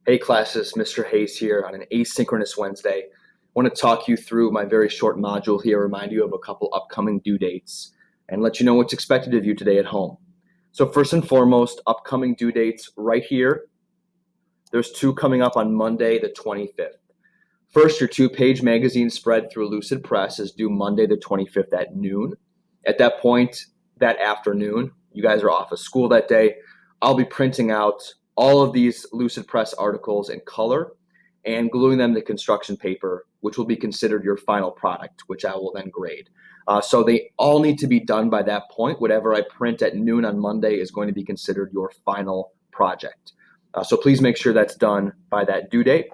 Hey classes, Mr. Hayes here on an Asynchronous Wednesday. I want to talk you through my very short module here, remind you of a couple upcoming due dates, and let you know what's expected of you today at home. So first and foremost, upcoming due dates right here. There's two coming up on Monday, the 25th. First, your two-page magazine spread through Lucid Press is due Monday, the 25th at noon. At that point, that afternoon, you guys are off of school that day. I'll be printing out all of these Lucid Press articles in color and gluing them to construction paper, which will be considered your final product, which I will then grade. So they all need to be done by that point. Whatever I print at noon on Monday is going to be considered your final project. So please make sure that's done by that due date.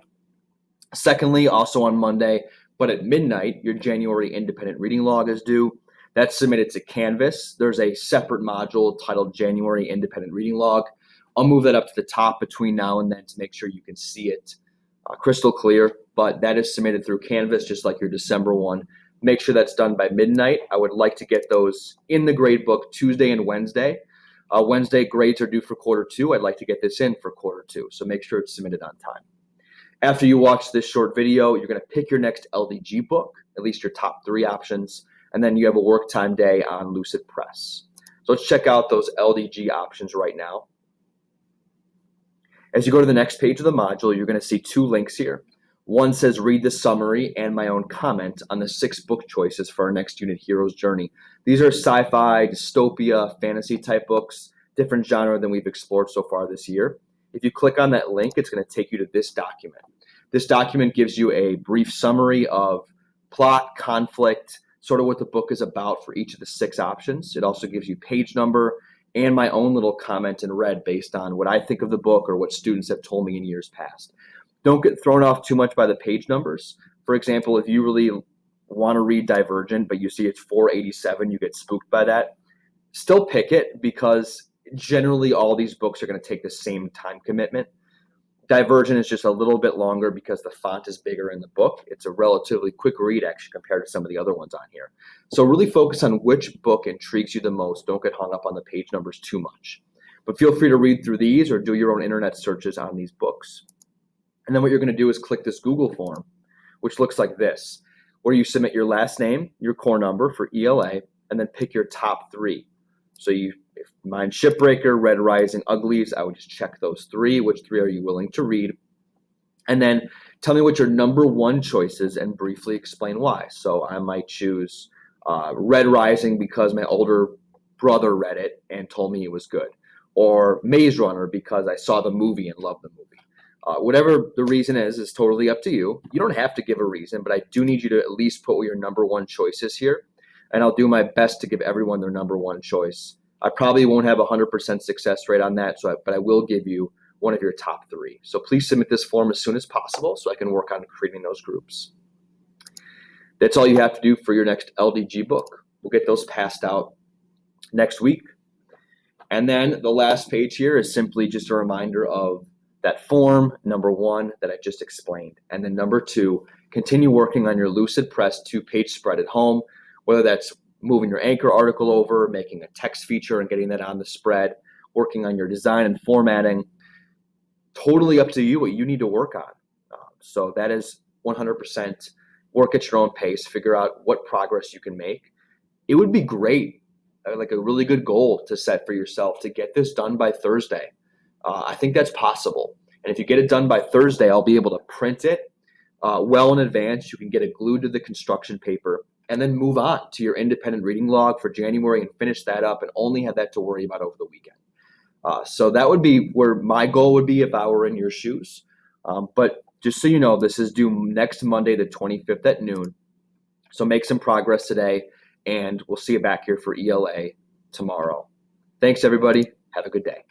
Secondly, also on Monday, but at midnight, your January independent reading log is due. That's submitted to Canvas. There's a separate module titled January Independent Reading Log. I'll move that up to the top between now and then to make sure you can see it crystal clear, but that is submitted through Canvas just like your December one. Make sure that's done by midnight. I would like to get those in the grade book Tuesday and Wednesday. Wednesday grades are due for quarter two. I'd like to get this in for quarter two, so make sure it's submitted on time. After you watch this short video, you're going to pick your next LDG book, at least your top three options, and then you have a work time day on Lucid Press. So let's check out those LDG options right now. As you go to the next page of the module, you're going to see two links here. One says read the summary and my own comment on the 6 book choices for our next unit, Hero's Journey. These are sci-fi, dystopia, fantasy type books, different genre than we've explored so far this year. If you click on that link, it's going to take you to this document. This document gives you a brief summary of plot, conflict, sort of what the book is about for each of the 6 options. It also gives you page number and my own little comment in red based on what I think of the book or what students have told me in years past. Don't get thrown off too much by the page numbers. For example, if you really want to read Divergent, but you see it's 487, you get spooked by that, still pick it because generally all these books are going to take the same time commitment. Divergent is just a little bit longer because the font is bigger in the book. It's a relatively quick read actually compared to some of the other ones on here. So really focus on which book intrigues you the most. Don't get hung up on the page numbers too much. But feel free to read through these or do your own internet searches on these books. And then what you're going to do is click this Google form, which looks like this, where you submit your last name, your core number for ELA, and then pick your top 3. So if mine's Shipbreaker, Red Rising, Uglies, I would just check those 3. Which 3 are you willing to read? And then tell me what your number 1 choice is and briefly explain why. So I might choose Red Rising because my older brother read it and told me it was good. Or Maze Runner because I saw the movie and loved the movie. Whatever the reason is totally up to you. You don't have to give a reason, but I do need you to at least put what your number 1 choice is here. And I'll do my best to give everyone their number 1 choice. I probably won't have a 100% success rate on that, but I will give you one of your top 3. So please submit this form as soon as possible so I can work on creating those groups. That's all you have to do for your next LDG book. We'll get those passed out next week. And then the last page here is simply just a reminder of that form, number 1, that I just explained. And then number 2, continue working on your Lucid Press 2-page spread at home, whether that's moving your anchor article over, making a text feature and getting that on the spread, working on your design and formatting. Totally up to you what you need to work on. So that is 100% work at your own pace, figure out what progress you can make. It would be great, like a really good goal to set for yourself to get this done by Thursday. I think that's possible. And if you get it done by Thursday, I'll be able to print it well in advance. You can get it glued to the construction paper and then move on to your independent reading log for January and finish that up and only have that to worry about over the weekend. So that would be where my goal would be if I were in your shoes. But just so you know, this is due next Monday, the 25th at noon. So make some progress today, and we'll see you back here for ELA tomorrow. Thanks, everybody. Have a good day.